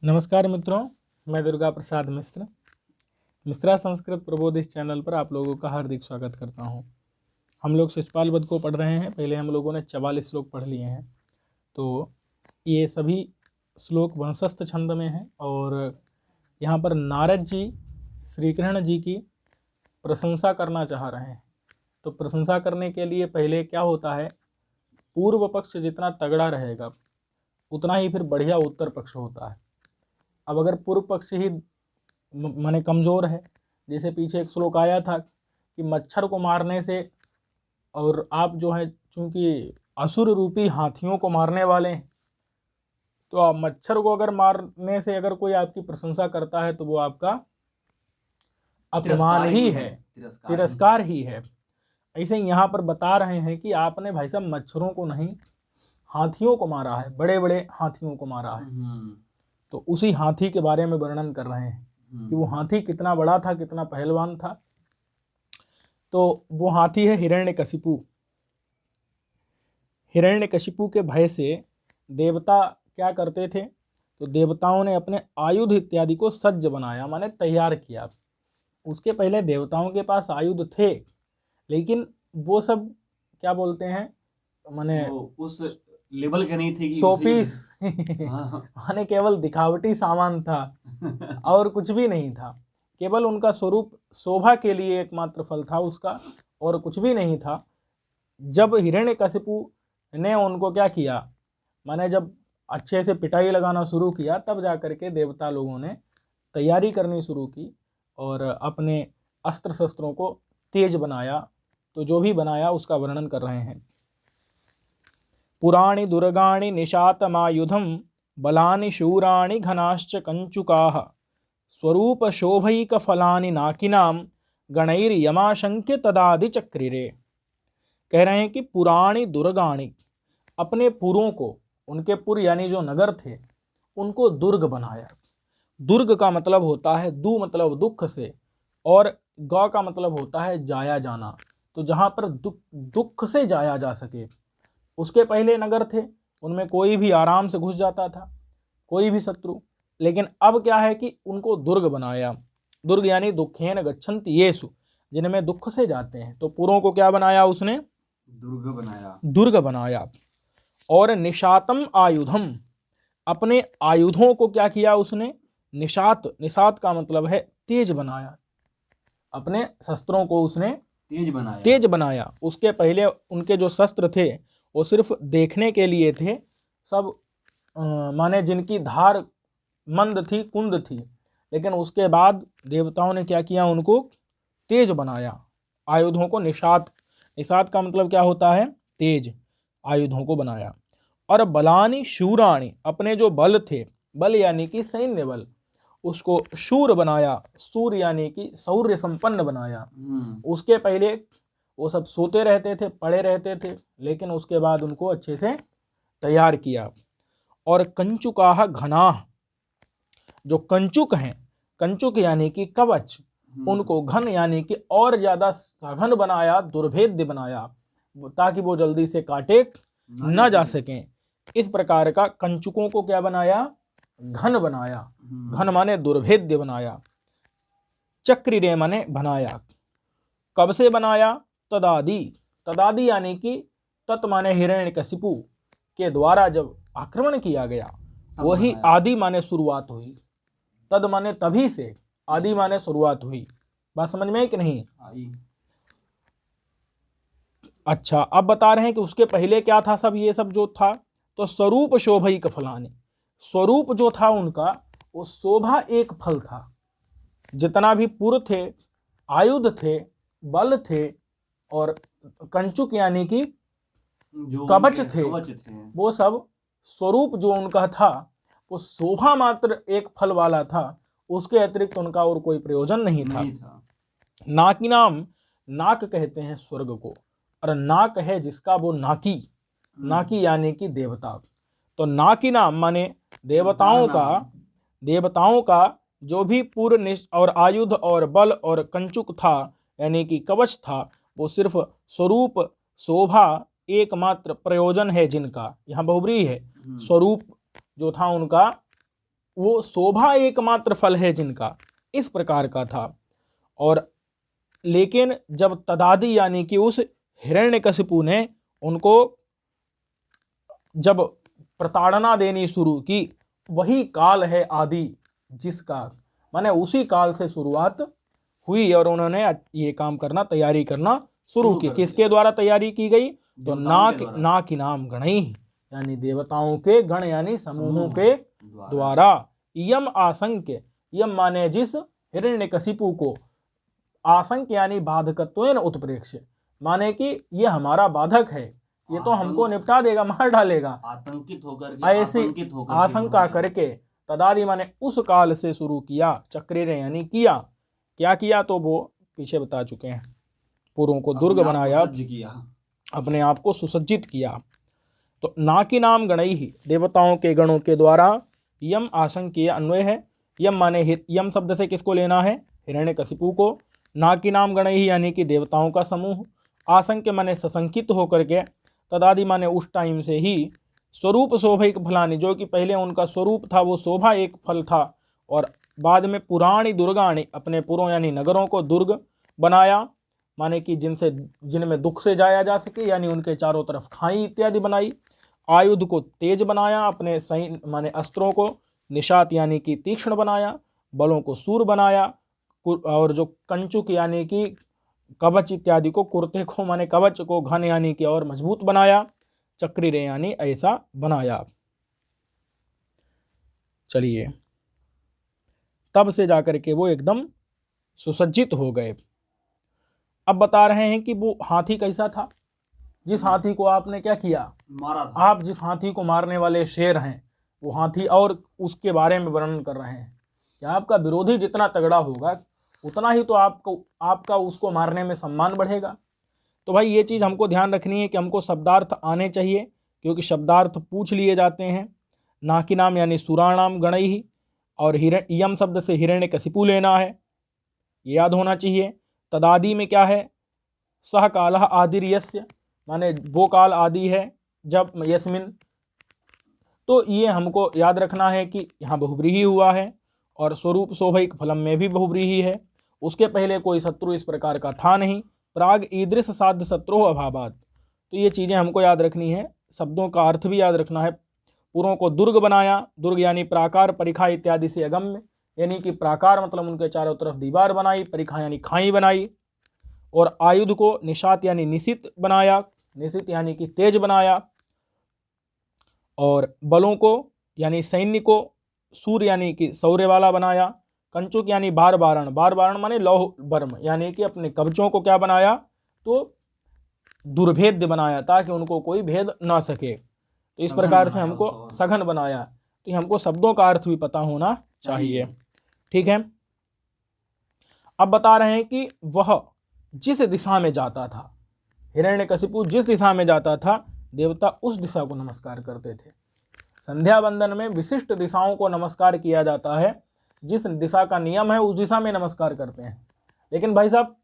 नमस्कार मित्रों, मैं दुर्गा प्रसाद मिश्र मिश्रा संस्कृत प्रबोध चैनल पर आप लोगों का हार्दिक स्वागत करता हूं। हम लोग शिशुपाल वध को पढ़ रहे हैं। पहले हम लोगों ने 44 श्लोक पढ़ लिए हैं, तो ये सभी श्लोक वंशस्थ छंद में हैं और यहाँ पर नारद जी श्री कृष्ण जी की प्रशंसा करना चाह रहे हैं। तो प्रशंसा करने के लिए पहले क्या होता है, पूर्व पक्ष जितना तगड़ा रहेगा उतना ही फिर बढ़िया उत्तर पक्ष होता है। अब अगर पूर्व पक्ष ही माने कमज़ोर है, जैसे पीछे एक श्लोक आया था कि मच्छर को मारने से, और आप जो है चूंकि असुर रूपी हाथियों को मारने वाले हैं, तो आप मच्छर को अगर मारने से अगर कोई आपकी प्रशंसा करता है तो वो आपका अपमान ही है, तिरस्कार ही है। ऐसे ही यहाँ पर बता रहे हैं कि आपने भाई साहब मच्छरों को नहीं, हाथियों को मारा है, बड़े बड़े हाथियों को मारा है। तो उसी हाथी के बारे में वर्णन कर रहे हैं कि वो हाथी कितना बड़ा था, कितना पहलवान था। तो वो हाथी है हिरण्यकशिपु। हिरण्यकशिपु के भय से देवता क्या करते थे, तो देवताओं ने अपने आयुध इत्यादि को सज्ज बनाया, माने तैयार किया। उसके पहले देवताओं के पास आयुध थे, लेकिन वो सब क्या बोलते हैं, माने उस लेवल के नहीं थे कि शोपीस माने केवल दिखावटी सामान था और कुछ भी नहीं था। केवल उनका स्वरूप शोभा के लिए एकमात्र फल था उसका, और कुछ भी नहीं था। जब हिरण्यकशिपु ने उनको क्या किया, माने जब अच्छे से पिटाई लगाना शुरू किया, तब जा करके देवता लोगों ने तैयारी करनी शुरू की और अपने अस्त्र शस्त्रों को तेज बनाया। तो जो भी बनाया उसका वर्णन कर रहे हैं। पुराणि दुर्गाणि निशातमायुधं बलानि शूराणि घनाश्च कंचुकाः स्वरूपशोभैकफलानि नाकिनां गणैर्यमाशंक्य तदादिचक्रिरे। कह रहे हैं कि पुराणी दुर्गाणि, अपने पुरों को, उनके पुर यानी जो नगर थे, उनको दुर्ग बनाया। दुर्ग का मतलब होता है दु मतलब दुख से, और ग का मतलब होता है जाया जाना। तो जहाँ पर दुख से जाया जा सके। उसके पहले नगर थे, उनमें कोई भी आराम से घुस जाता था, कोई भी शत्रु। लेकिन अब क्या है कि उनको दुर्ग बनाया। दुर्ग यानी दुखेन गच्छन्ति येषु, जिनमें दुख से जाते हैं। तो पुरों को क्या बनाया उसने, दुर्ग बनाया। और निशातम आयुधम, अपने आयुधों को क्या किया उसने, निशात, निशात का मतलब है तेज बनाया। अपने शस्त्रों को उसने तेज बनाया। उसके पहले उनके जो शस्त्र थे वो सिर्फ देखने के लिए थे सब, माने जिनकी धार मंद थी, कुंद थी। लेकिन उसके बाद देवताओं ने क्या किया, उनको तेज बनाया। आयुधों को निशात, निशात का मतलब क्या होता है, तेज आयुधों को बनाया। और बलानि शूराणि, अपने जो बल थे, बल यानी कि सैन्य बल, उसको शूर बनाया। सूर यानी कि शौर्य संपन्न बनाया। उसके पहले वो सब सोते रहते थे, पड़े रहते थे, लेकिन उसके बाद उनको अच्छे से तैयार किया। और कंचुकाह घनाह, जो कंचुक हैं, कंचुक यानी कि कवच, उनको घन यानी कि और ज्यादा सघन बनाया, दुर्भेद्य बनाया, ताकि वो जल्दी से काटे न जा सकें। इस प्रकार का कंचुकों को क्या बनाया, घन बनाया। घन माने दुर्भेद्य बनाया। चक्रिरे माने बनाया। कब से बनाया, तदादि, तदादि यानी कि तत् माने हिरण्यकशिपु के द्वारा जब आक्रमण किया गया, वही आदि माने शुरुआत हुई। तद माने तभी से, आदि माने शुरुआत हुई। बात समझ में है कि नहीं। अच्छा, अब बता रहे हैं कि उसके पहले क्या था सब, ये सब जो था, तो स्वरूप शोभैक फलानि, स्वरूप जो था उनका वो शोभा एक फल था। जितना भी पुर थे, आयुध थे, बल थे, और कंचुक यानी कि कवच थे, वो सब स्वरूप जो उनका था वो शोभा मात्र एक फल वाला था। उसके अतिरिक्त उनका और कोई प्रयोजन नहीं था। नाकिनाम, नाक कहते हैं स्वर्ग को, और नाक है जिसका वो नाकी, नाकी यानी कि देवता। तो नाकिनाम माने देवताओं का जो भी पूर्ण और आयुध और बल और कंचुक था यानी कि कवच था, वो सिर्फ स्वरूप शोभा एकमात्र प्रयोजन है जिनका, यहाँ बहुब्रीहि है, स्वरूप जो था उनका वो शोभा एकमात्र फल है जिनका, इस प्रकार का था। और लेकिन जब तदादि यानी कि उस हिरण्यकशिपु ने उनको जब प्रताड़ना देनी शुरू की, वही काल है आदि जिसका, माने उसी काल से शुरुआत हुई और उन्होंने ये काम करना, तैयारी करना शुरू की। किसके द्वारा तैयारी की गई? तो ना कि नाम गणई, यानी देवताओं के गण यानी समूहों के द्वारा। यम आशंक्य, यम माने जिस, हिरण्यकशिपु को, आशंक यानी बाधकत्वेन उत्प्रेक्ष्य, माने कि ये हमारा बाधक है, ये तो हमको निपटा देगा, मार डालेगा, आतंकित होकर ऐसी आशंका करके तदादि माने उस काल से शुरू किया, चक्रेर यानी किया। क्या किया? तो वो पीछे बता चुके हैं। पुरों को दुर्ग बनाया, अपने आप को सुसज्जित किया। तो ना कि नाम गणई ही, देवताओं के गणों के द्वारा। यम आशंकीय अन्वय है। यम माने यम शब्द से किसको लेना है? हिरण्यकशिपु को। ना कि नाम गणई ही यानी कि देवताओं का समूह। आशंक्य माने सशंकित होकर के। तदादि माने उस टाइम से ही। स्वरूप शोभैक फलानि, जो कि पहले उनका स्वरूप था वो शोभा एक फल था, और बाद में पुराणी दुर्गाणी, अपने पुरों यानी नगरों को दुर्ग बनाया, माने कि जिनमें दुख से जाया जा सके, यानी उनके चारों तरफ खाई इत्यादि बनाई। आयुध को तेज बनाया, अपने सैन्य माने अस्त्रों को निशात यानी कि तीक्ष्ण बनाया। बलों को सूर बनाया, और जो कंचुक यानी कि कवच इत्यादि को, कुर्ते को माने कवच को घन यानी कि और मजबूत बनाया। चक्रीरे यानी ऐसा बनाया। चलिए, तब से जाकर के वो एकदम सुसज्जित हो गए। अब बता रहे हैं कि वो हाथी कैसा था, जिस हाथी को आपने क्या किया, मारा था। आप जिस हाथी को मारने वाले शेर हैं वो हाथी, और उसके बारे में वर्णन कर रहे हैं कि आपका विरोधी जितना तगड़ा होगा उतना ही तो आपका उसको मारने में सम्मान बढ़ेगा। तो भाई ये चीज़ हमको ध्यान रखनी है कि हमको शब्दार्थ आने चाहिए, क्योंकि शब्दार्थ पूछ लिए जाते हैं। ना कि नाम यानी सुराणाम गणई ही, और यम शब्द से हिरण्यकशिपु लेना है, ये याद होना चाहिए। तदादि में क्या है? सह कालः आदिर्यस्य, माने वो काल आदि है जब यस्मिन, तो ये हमको याद रखना है कि यहाँ बहुव्रीहि हुआ है, और स्वरूप शोभैक फलम में भी बहुव्रीहि है। उसके पहले कोई शत्रु इस प्रकार का था नहीं। प्राग ईदृश साध्य शत्रु अभावात, तो ये चीज़ें हमको याद रखनी है। शब्दों का अर्थ भी याद रखना है। पुरों को दुर्ग बनाया, दुर्ग यानी प्राकार परिखा इत्यादि से अगम्य, यानी कि प्राकार मतलब उनके चारों तरफ दीवार बनाई, परिखा यानी खाई बनाई। और आयुध को निशात यानी निशित बनाया, निशित यानी कि तेज बनाया। और बलों को यानी सैन्य को सूर्य यानी कि शौर्य वाला बनाया। कंचुक यानी बार बारण माने लौह बर्म, यानी कि अपने कवचों को क्या बनाया? तो दुर्भेद्य बनाया, ताकि उनको कोई भेद ना सके। तो इस प्रकार से हमको सघन बनाया। तो हमको शब्दों का अर्थ भी पता होना चाहिए। ठीक है। अब बता रहे हैं कि वह जिस दिशा में जाता था, हिरण्यकशिपु जिस दिशा में जाता था, देवता उस दिशा को नमस्कार करते थे। संध्या बंदन में विशिष्ट दिशाओं को नमस्कार किया जाता है। जिस दिशा का नियम है उस दिशा में नमस्कार करते हैं। लेकिन भाई साहब,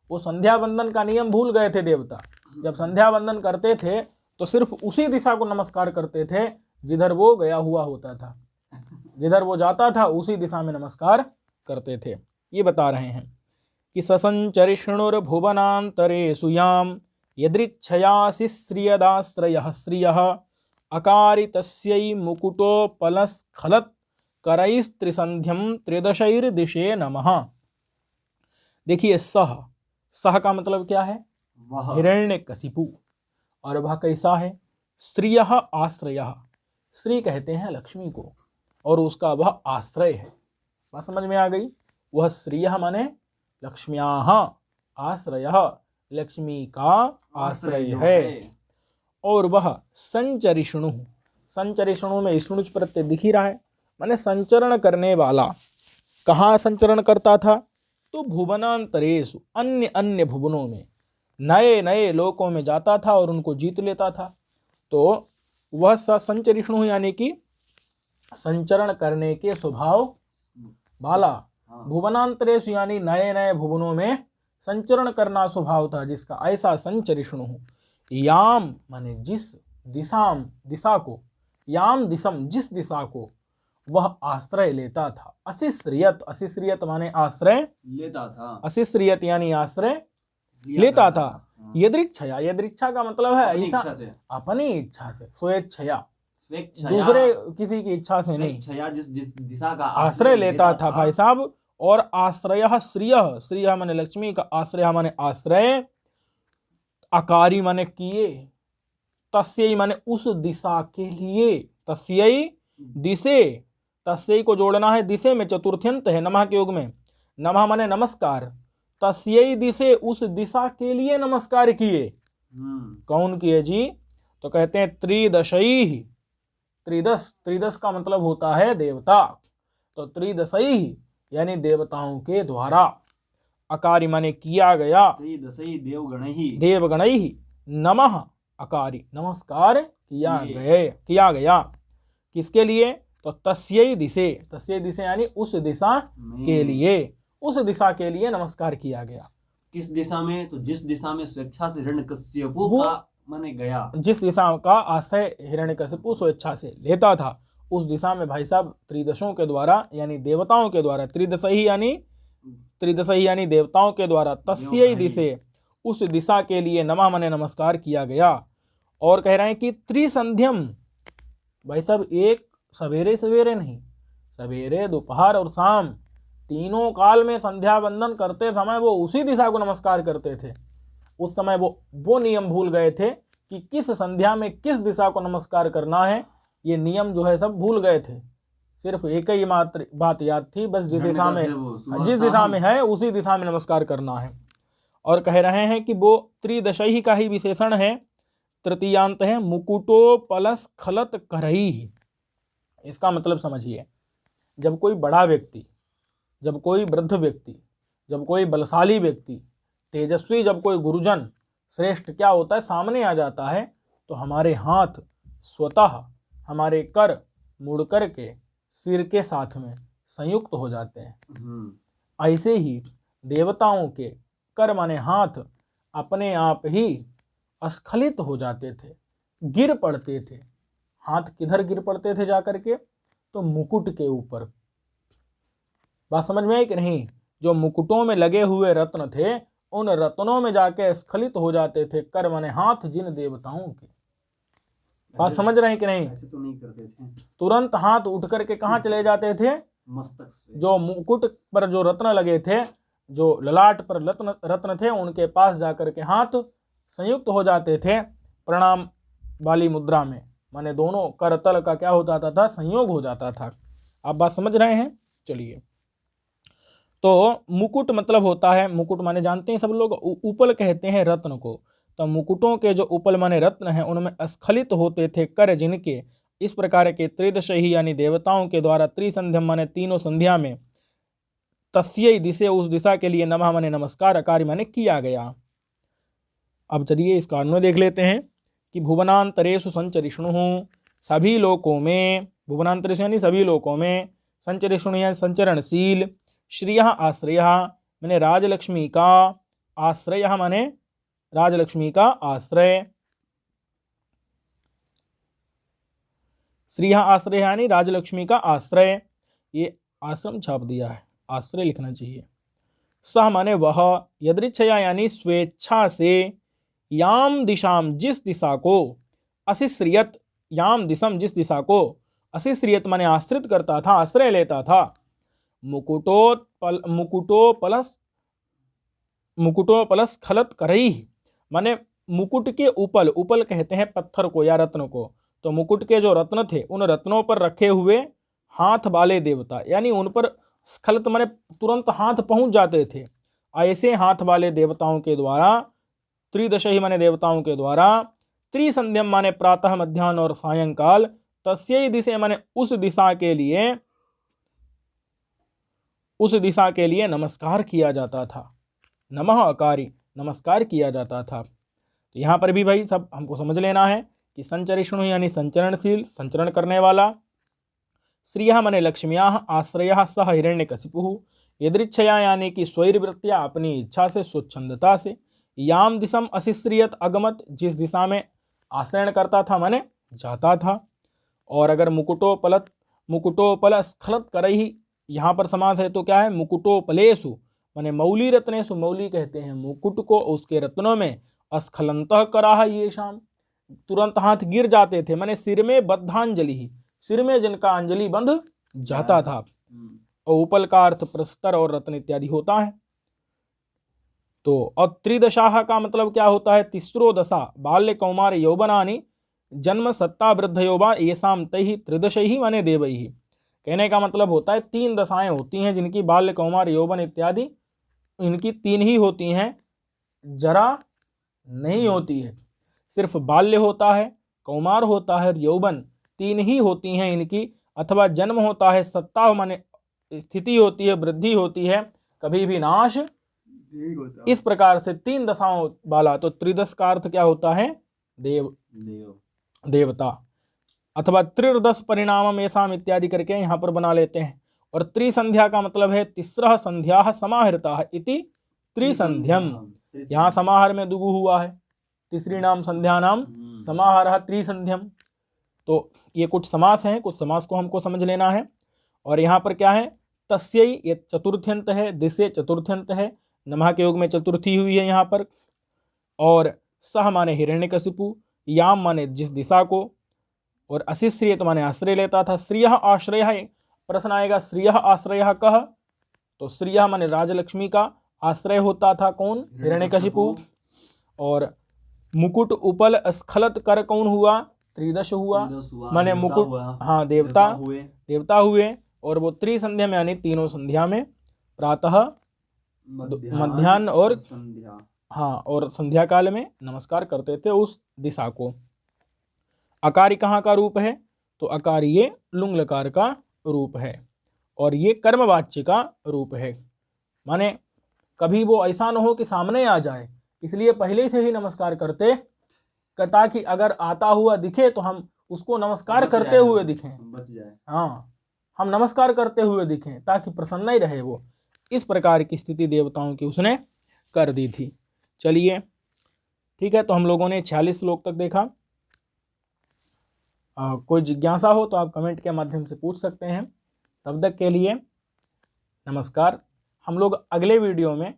वो संध्या बंदन का नियम भूल गए थे देवता। जब संध्या बंदन करते थे तो सिर्फ उसी दिशा को नमस्कार करते थे जिधर वो गया हुआ होता था, जिधर वो जाता था उसी दिशा में नमस्कार करते थे। ये बता रहे हैं कि ससंचरिष्णुर्भुवनान्तरेषु याम यदृच्छयासि श्रियदाश्रयः श्रियः अकारितस्यै मुकुटोपलस्खलत् करैस्त्रिसंध्यं त्रिदशैर्दिशे नमः। देखिए, सह का मतलब क्या है? हिरण्यकशिपु। और वह कैसा है? श्रियः आश्रयः, श्री कहते हैं लक्ष्मी को, और उसका वह आश्रय है। बात समझ में आ गई? वह श्रियः माने लक्ष्म्याः, आश्रयः लक्ष्मी का आश्रय है। और वह संचरिष्णु, संचरिष्णु में स्नुच प्रत्यय दिख ही रहा है, माने संचरण करने वाला। कहाँ संचरण करता था? तो भुवनांतरेषु, अन्य अन्य भुवनों में, नए नए लोकों में जाता था और उनको जीत लेता था। तो वह संचरिष्णु यानी कि संचरण करने के स्वभाव वाला। भुवनांतरेषु यानी नए नए भुवनों में संचरण करना स्वभाव था जिसका, ऐसा संचरिष्णु। याम माने जिस, दिशाम दिशा को, याम दिशम जिस दिशा को, वह आश्रय लेता था। अशिश्रियत, अशिश्रियत माने आश्रय लेता था, अशिश्रियत यानी आश्रय लिया लेता करता था। यदृच्छया, यदृच्छा का मतलब है अपनी ऐसा इच्छा से, अपनी इच्छा से, स्वेच्छया, स्वेच्छया, दूसरे किसी की इच्छा से नहीं, स्वेच्छया जिस दिशा का आश्रय लेता था भाई साहब। और आश्रय श्रिय, श्रिय माने लक्ष्मी का, आश्रय माने आश्रय, आकारी माने किए, तस्यै माने उस दिशा के लिए, तस्यै दिशे, तस्यै को जोड़ना है दिशे में, चतुर्थ्यंत है नमः के योग में, नमः माने नमस्कार, तस्यै दिशे उस दिशा के लिए नमस्कार किए। कौन किए जी? तो कहते हैं त्रिदशई, त्रिदश, त्रिदश का मतलब होता है देवता, तो त्रिदशई यानी देवताओं के द्वारा, अकारी माने किया गया, त्रिदशई देवगणैहि, देवगणैहि नमः, अकारी नमस्कार किया गया। किसके लिए? तो तस्यै दिशे, तस्यै दिशे यानी उस दिशा के लिए, उस दिशा के लिए नमस्कार किया गया। किस दिशा में? तो जिस दिशा में स्वेच्छा से हिरण्यकश्यपु का माने गया, जिस दिशा का आश्रय हिरण्यकशिपु स्वेच्छा से लेता था, उस दिशा में भाई साहब त्रिदशों के द्वारा यानी देवताओं के द्वारा, त्रिदशई यानी देवताओं के द्वारा, तस्यै दिशे उस दिशा के लिए नमः माने नमस्कार किया गया। और कह रहे हैं कि त्रिसंध्यम, भाई साहब एक सवेरे सवेरे नहीं, सवेरे दोपहर और शाम तीनों काल में संध्या वंदन करते समय वो उसी दिशा को नमस्कार करते थे। उस समय वो नियम भूल गए थे कि किस संध्या में किस दिशा को नमस्कार करना है, ये नियम जो है सब भूल गए थे। सिर्फ एक ही मात्र बात याद थी, बस जिस दिशा में है उसी दिशा में नमस्कार करना है। और कह रहे हैं कि वो त्रिदशई का ही विशेषण है, तृतीयांत है, मुकुटोपलस्खलत करही। इसका मतलब समझिए, जब कोई बड़ा व्यक्ति, जब कोई वृद्ध व्यक्ति, जब कोई बलशाली व्यक्ति, तेजस्वी, जब कोई गुरुजन श्रेष्ठ क्या होता है सामने आ जाता है, तो हमारे हाथ स्वतः हमारे कर मुड़ कर के सिर के साथ में संयुक्त हो जाते हैं। ऐसे ही देवताओं के कर माने हाथ अपने आप ही स्खलित हो जाते थे, गिर पड़ते थे। हाथ किधर गिर पड़ते थे जाकर के? तो मुकुट के ऊपर। बात समझ में आई कि नहीं? जो मुकुटों में लगे हुए रत्न थे, उन रत्नों में जाके स्खलित हो जाते थे कर माने हाथ जिन देवताओं के। बात समझ रहे हैं कि नहीं? ऐसे तो नहीं करते थे, तुरंत हाथ उठ करके कहाँ चले जाते थे? मस्तक से, जो मुकुट पर जो रत्न लगे थे, जो ललाट पर रत्न थे, उनके पास जाकर के हाथ संयुक्त हो जाते थे प्रणाम वाली मुद्रा में, माने दोनों करतल का क्या हो जाता था? संयोग हो जाता था। आप बात समझ रहे हैं? चलिए, तो मुकुट मतलब होता है, मुकुट माने जानते हैं सब लोग, उपल कहते हैं रत्न को। तो मुकुटों के जो उपल माने रत्न हैं, उनमें स्खलित होते थे कर जिनके। इस प्रकार के त्रिदशई यानी देवताओं के द्वारा, त्रिसंध्यम माने तीनों संध्या में, तस्यै दिशे उस दिशा के लिए, नमः माने नमस्कार, अकारी माने किया गया। अब चलिए इसका अन्वय देख लेते हैं कि भुवनांतरेषु संचरिष्णुः, सभी लोकों में, भुवनांतरेषु यानी सभी लोकों में, संचरिष्णुः यानी संचरणशील, श्रियः आश्रयः माने राजलक्ष्मी का आश्रय, माने राजलक्ष्मी का आश्रय, श्रियः आश्रय यानी राजलक्ष्मी का आश्रय। ये आश्रम छाप दिया है, आश्रय लिखना चाहिए। सह माने वह, यदृच्छया यानी स्वेच्छा से, याम दिशाम जिस दिशा को, अशिश्रियत याम दिशम जिस दिशा को, अशिश्रियत माने आश्रित करता था, आश्रय लेता था। मुकुटोपलस्खलत करही माने मुकुट के उपल, उपल कहते हैं पत्थर को या रत्न को। तो मुकुट के जो रत्न थे, उन रत्नों पर रखे हुए हाथ वाले देवता, यानी उन पर स्खलित माने तुरंत हाथ पहुंच जाते थे, ऐसे हाथ वाले देवताओं के द्वारा, त्रिदशई माने देवताओं के द्वारा, त्रिसंध्यम माने प्रातः मध्याह्न और सायंकाल, तस्यै दिशे माने उस दिशा के लिए नमस्कार किया जाता था। नमः अकारी नमस्कार किया जाता था। तो यहाँ पर भी भाई सब हमको समझ लेना है कि संचरिष्णु यानी संचरणशील, संचरण करने वाला, श्रियः माने लक्ष्म्याः, आश्रयः सह हिरण्यकशिपुः, यदृच्छया यानी कि स्वैरवृत्त्या अपनी इच्छा से, स्वच्छंदता से, याम दिशम अशिश्रियत अगमत जिस दिशा में आश्रयण करता था माने जाता था। और अगर मुकुटोपल स्खलत करही, यहाँ पर समास है तो क्या है, मुकुटोपलेषु माने मौली रत्नेषु, मौली कहते हैं मुकुट को, उसके रत्नों में, स्खलंतः कराह ये शाम, तुरंत हाथ गिर जाते थे, माने सिर में बद्धांजलि ही, सिर में जिनका अंजलि बंध जाता था। और उपल का अर्थ प्रस्तर और रत्न इत्यादि होता है। तो और त्रिदशाह का मतलब क्या होता है, तीसरो दशा बाल्य कौमार यौवनानि जन्म सत्ता वृद्ध यौवा येषाम तैहि त्रिदशैहि माने देवैहि। कहने का मतलब होता है 3 दशाएं होती हैं जिनकी बाल्य कौमार यौवन इत्यादि, इनकी 3 ही होती हैं, जरा नहीं होती है। सिर्फ बाल्य होता है, कौमार होता है, यौवन, 3 ही होती हैं इनकी। अथवा जन्म होता है, सत्ता माने स्थिति होती है, वृद्धि होती है, कभी भी नाश। इस प्रकार से 3 दशाओं वाला, तो त्रिदश का अर्थ क्या होता है, देवता। अथवा त्रिर्दश परिणामम ऐसाम इत्यादि करके यहाँ पर बना लेते हैं। और त्रिसंध्या का मतलब है तिस्रः संध्या समाहृता इति त्रिसंध्यम, यहाँ समाहार में दुगु हुआ है, तीसरी नाम संध्या नाम समाहार त्रिसंध्यम। तो ये कुछ समास हैं, कुछ समास को हमको समझ लेना है। और यहाँ पर क्या है, तस्यै ये चतुर्थ्यंत है, दिशे चतुर्थ्यंत है, नमः के योग में चतुर्थी हुई है यहाँ पर। और सह माने हिरण्यकशिपु, याम माने जिस दिशा को, और अशिश्रियत माने आश्रय लेता था। श्रियः आश्रय, प्रश्न आएगा श्रियः आश्रय कह, तो श्रियः माने राजलक्ष्मी का आश्रय होता था कौन, हिरण्यकशिपु। और मुकुट उपल स्खलत कर कौन हुआ, त्रिदश हुआ, माने मुकुट, हाँ देवता हुए। और वो त्रिसंध्या में यानी तीनों संध्या में, प्रातः मध्याह्न और हाँ और संध्या काल में नमस्कार करते थे उस दिशा को। अकारी कहाँ का रूप है, तो अकारी ये लुंग लकार का रूप है, और ये कर्मवाच्य का रूप है। माने कभी वो ऐसा न हो कि सामने आ जाए, इसलिए पहले से ही नमस्कार करते, ताकि अगर आता हुआ दिखे तो हम उसको नमस्कार करते हुए दिखें, बच जाए। हाँ हम नमस्कार करते हुए दिखें, ताकि प्रसन्न ही रहे वो। इस प्रकार की स्थिति देवताओं की उसने कर दी थी। चलिए ठीक है, तो हम लोगों ने 46 श्लोक तक देखा। कोई जिज्ञासा हो तो आप कमेंट के माध्यम से पूछ सकते हैं। तब तक के लिए नमस्कार। हम लोग अगले वीडियो में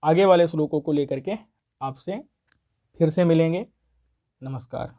आगे वाले श्लोकों को लेकर के आपसे फिर से मिलेंगे। नमस्कार।